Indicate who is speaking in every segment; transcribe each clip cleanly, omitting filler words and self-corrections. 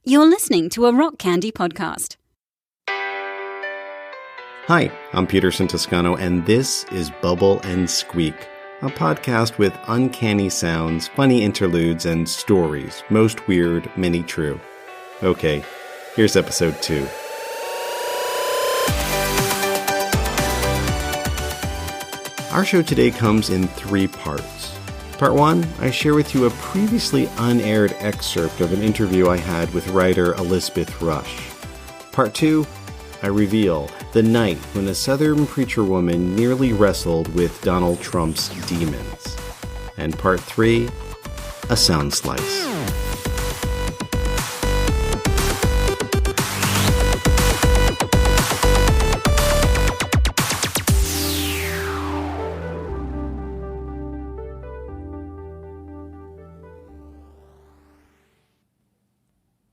Speaker 1: You're listening to a Rock Candy podcast.
Speaker 2: Hi, I'm Peterson Toscano, and this is Bubble and Squeak, a podcast with uncanny sounds, funny interludes, and stories, most weird, many true. Okay, here's episode 2. Our show today comes in 3 parts. Part 1, I share with you a previously unaired excerpt of an interview I had with writer Elizabeth Rush. Part 2, I reveal the night when a Southern preacher woman nearly wrestled with Donald Trump's demons. And Part 3, a sound slice.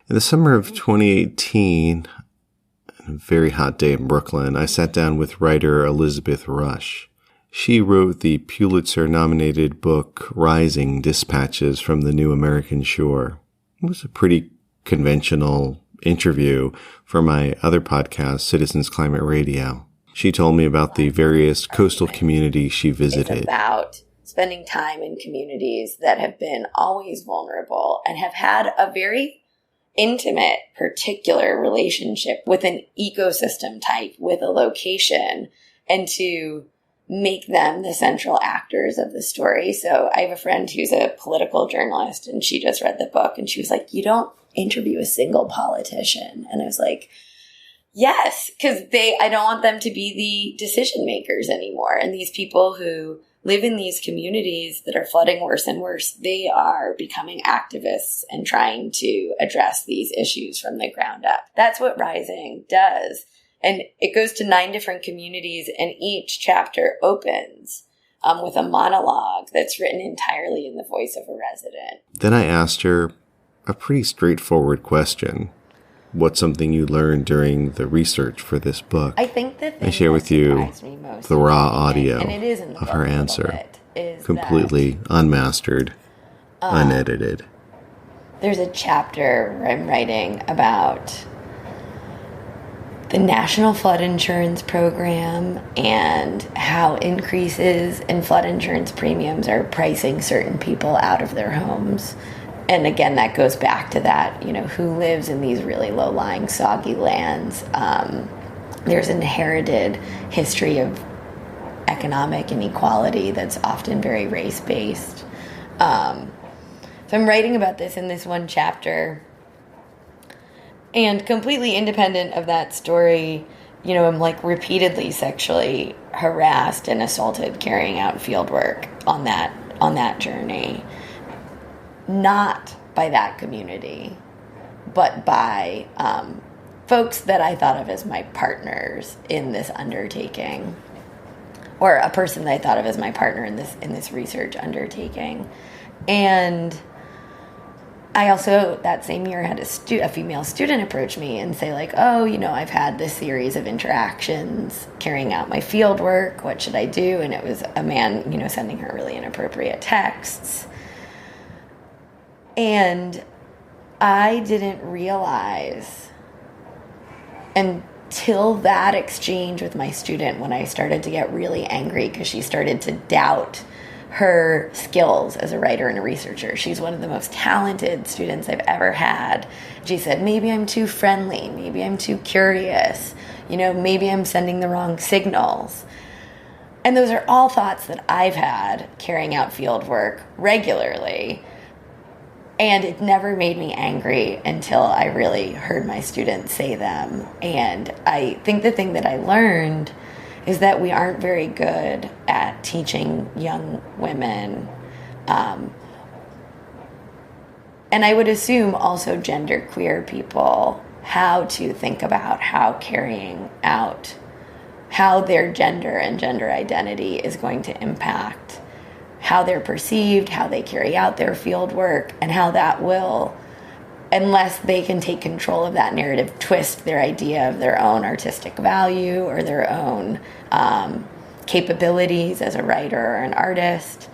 Speaker 2: In the summer of 2018, a very hot day in Brooklyn, I sat down with writer Elizabeth Rush. She wrote the Pulitzer-nominated book Rising: Dispatches from the New American Shore. It was a pretty conventional interview for my other podcast, Citizens Climate Radio. She told me about the various coastal communities she visited.
Speaker 3: It's about spending time in communities that have been always vulnerable and have had a very intimate, particular relationship with an ecosystem type, with a location, and to make them the central actors of the story. So I have a friend who's a political journalist, and she just read the book, and she was like, "You don't interview a single politician." And I was like, yes, because I don't want them to be the decision makers anymore. And these people who live in these communities that are flooding worse and worse, they are becoming activists and trying to address these issues from the ground up. That's what Rising does. And it goes to 9 different communities, and each chapter opens with a monologue that's written entirely in the voice of a resident.
Speaker 2: Then I asked her a pretty straightforward question. What's something you learned during the research for this book?
Speaker 3: I think the thing
Speaker 2: I share with you the raw audio
Speaker 3: and it is in the
Speaker 2: of her answer,
Speaker 3: bit,
Speaker 2: completely unmastered, unedited.
Speaker 3: There's a chapter where I'm writing about the National Flood Insurance Program and how increases in flood insurance premiums are pricing certain people out of their homes. And again, that goes back to that, who lives in these really low-lying, soggy lands. There's an inherited history of economic inequality that's often very race-based. So I'm writing about this in this one chapter. And completely independent of that story, I'm repeatedly sexually harassed and assaulted carrying out field work on that journey. Not by that community, but by folks that I thought of as my partners in this undertaking, or a person that I thought of as my partner in this research undertaking. And I also, that same year, had a female student approach me and say, I've had this series of interactions carrying out my field work. What should I do? And it was a man, sending her really inappropriate texts. And I didn't realize until that exchange with my student, when I started to get really angry because she started to doubt her skills as a writer and a researcher. She's one of the most talented students I've ever had. She said, maybe I'm too friendly, maybe I'm too curious, maybe I'm sending the wrong signals. And those are all thoughts that I've had carrying out field work regularly. And it never made me angry until I really heard my students say them. And I think the thing that I learned is that we aren't very good at teaching young women, and I would assume also genderqueer people, how to think about how carrying out how their gender and gender identity is going to impact how they're perceived, how they carry out their field work, and how that will, unless they can take control of that narrative, twist their idea of their own artistic value or their own capabilities as a writer or an artist.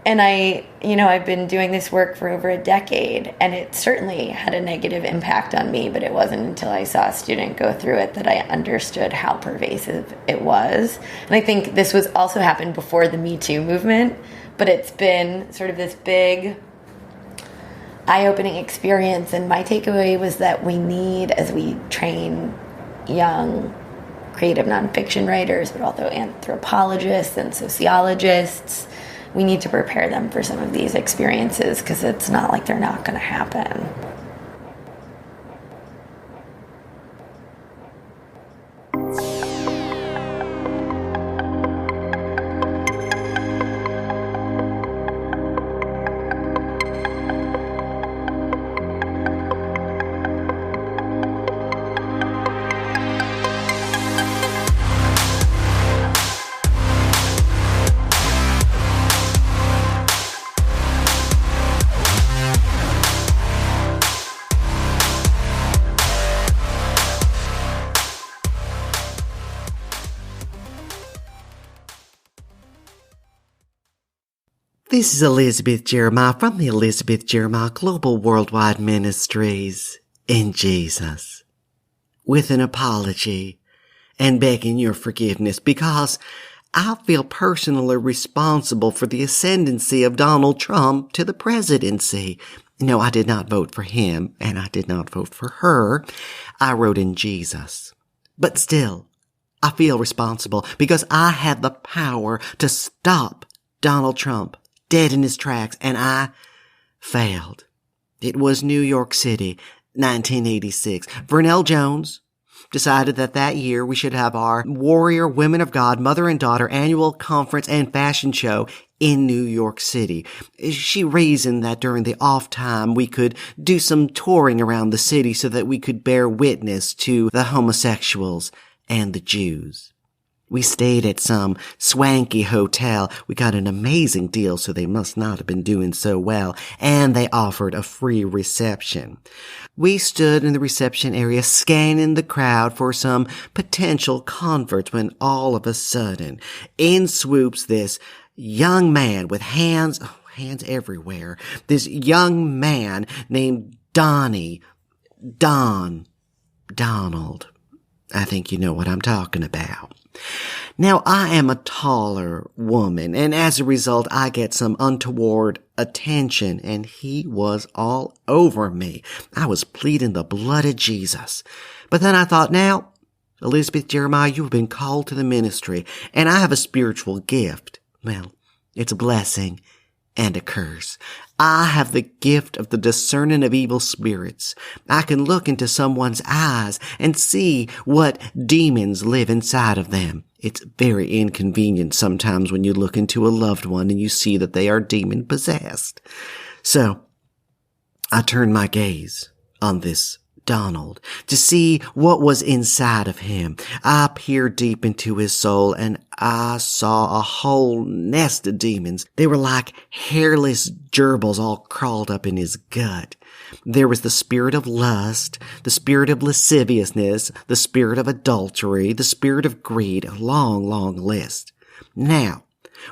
Speaker 3: And I've been doing this work for over a decade, and it certainly had a negative impact on me, but it wasn't until I saw a student go through it that I understood how pervasive it was. And I think this was also happened before the Me Too movement, but it's been sort of this big eye-opening experience. And my takeaway was that we need, as we train young creative nonfiction writers, but also anthropologists and sociologists, we need to prepare them for some of these experiences, because it's not like they're not going to happen.
Speaker 4: This is Elizabeth Jeremiah from the Elizabeth Jeremiah Global Worldwide Ministries in Jesus, with an apology and begging your forgiveness, because I feel personally responsible for the ascendancy of Donald Trump to the presidency. No, I did not vote for him, and I did not vote for her. I wrote in Jesus. But still, I feel responsible because I had the power to stop Donald Trump dead in his tracks, and I failed. It was New York City, 1986. Vernell Jones decided that year we should have our Warrior Women of God Mother and Daughter annual conference and fashion show in New York City. She reasoned that during the off time we could do some touring around the city so that we could bear witness to the homosexuals and the Jews. We stayed at some swanky hotel. We got an amazing deal, so they must not have been doing so well. And they offered a free reception. We stood in the reception area scanning the crowd for some potential converts when all of a sudden, in swoops this young man with hands everywhere. This young man named Donald. I think you know what I'm talking about. Now, I am a taller woman, and as a result, I get some untoward attention, and he was all over me. I was pleading the blood of Jesus. But then I thought, now, Elizabeth Jeremiah, you have been called to the ministry, and I have a spiritual gift. Well, it's a blessing and a curse. I have the gift of the discerning of evil spirits. I can look into someone's eyes and see what demons live inside of them. It's very inconvenient sometimes when you look into a loved one and you see that they are demon possessed. So, I turned my gaze on this Donald to see what was inside of him. I peered deep into his soul and I saw a whole nest of demons. They were like hairless gerbils all crawled up in his gut. There was the spirit of lust, the spirit of lasciviousness, the spirit of adultery, the spirit of greed, a long, long list. Now,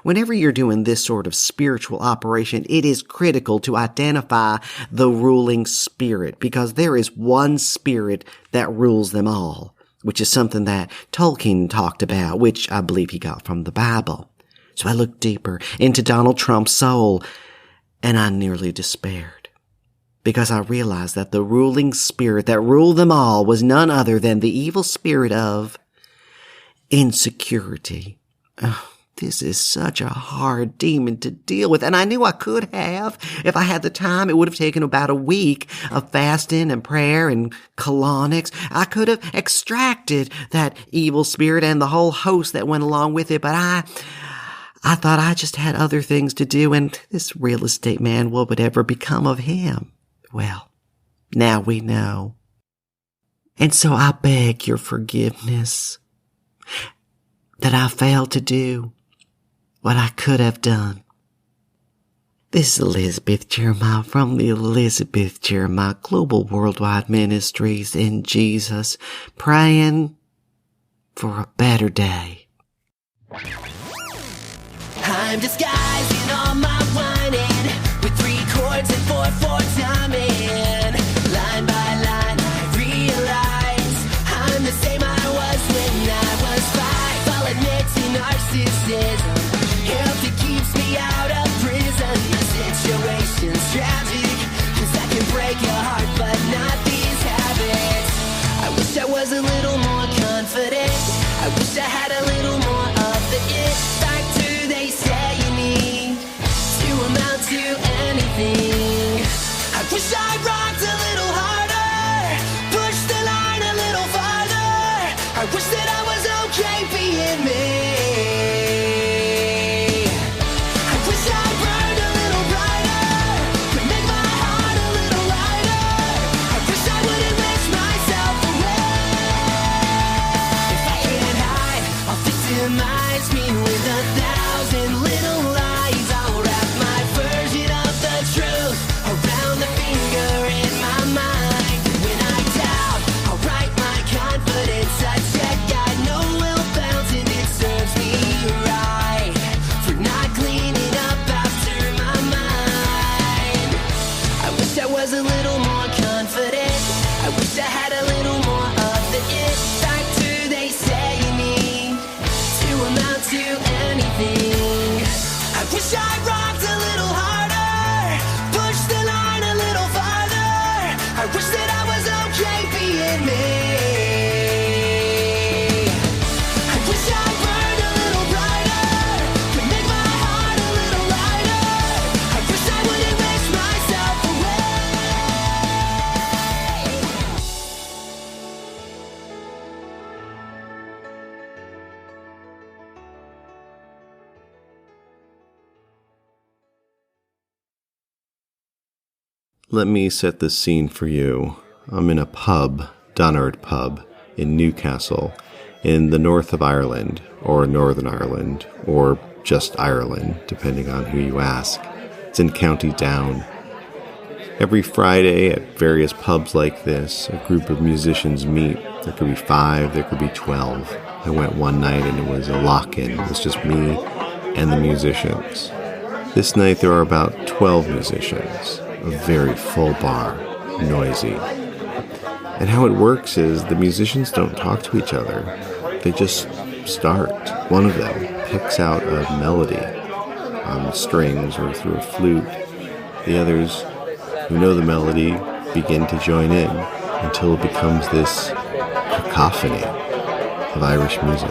Speaker 4: whenever you're doing this sort of spiritual operation, it is critical to identify the ruling spirit, because there is one spirit that rules them all, which is something that Tolkien talked about, which I believe he got from the Bible. So I looked deeper into Donald Trump's soul, and I nearly despaired, because I realized that the ruling spirit that ruled them all was none other than the evil spirit of insecurity. This is such a hard demon to deal with, and I knew I could have. If I had the time, it would have taken about a week of fasting and prayer and colonics. I could have extracted that evil spirit and the whole host that went along with it, but I thought I just had other things to do, and this real estate man, what would ever become of him? Well, now we know. And so I beg your forgiveness that I failed to do what I could have done. This is Elizabeth Jeremiah from the Elizabeth Jeremiah Global Worldwide Ministries in Jesus, praying for a better day.
Speaker 5: I'm disguising all my
Speaker 2: Let me set the scene for you. I'm in a pub, Donard pub, in Newcastle, in the north of Ireland, or Northern Ireland, or just Ireland, depending on who you ask. It's in County Down. Every Friday at various pubs like this, a group of musicians meet. There could be 5, there could be 12. I went one night and it was a lock-in. It was just me and the musicians. This night there are about 12 musicians. A very full bar, noisy. And how it works is the musicians don't talk to each other. They just start. One of them picks out a melody on the strings or through a flute. The others who know the melody begin to join in until it becomes this cacophony of Irish music.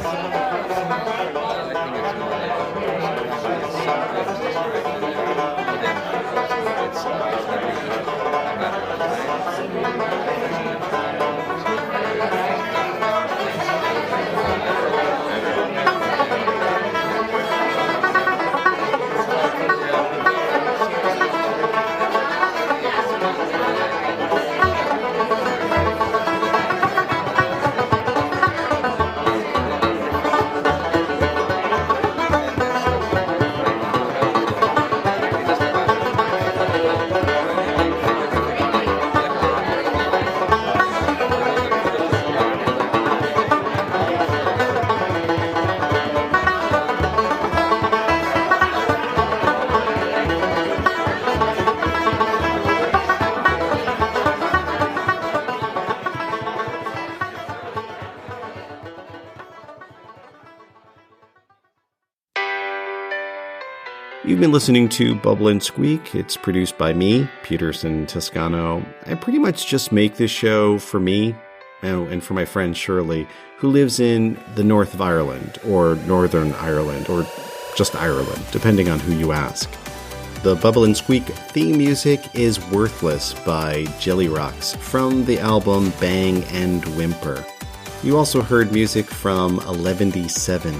Speaker 2: You've been listening to Bubble and Squeak. It's produced by me, Peterson Toscano. I pretty much just make this show for me and for my friend Shirley, who lives in the north of Ireland, or Northern Ireland, or just Ireland, depending on who you ask. The Bubble and Squeak theme music is Worthless by Jellyrox from the album Bang and Whimper. You also heard music from Eleventyseven.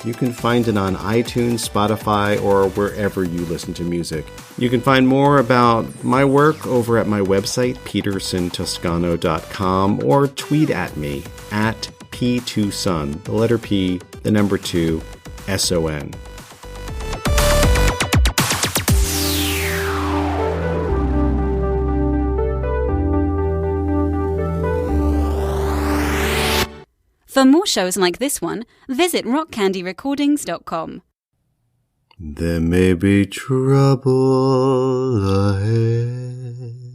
Speaker 2: You can find it on iTunes, Spotify, or wherever you listen to music. You can find more about my work over at my website, petersontoscano.com, or tweet at me, at P2Son, the letter P, the number 2, SON.
Speaker 1: For more shows like this one, visit rockcandyrecordings.com.
Speaker 2: There may be trouble ahead.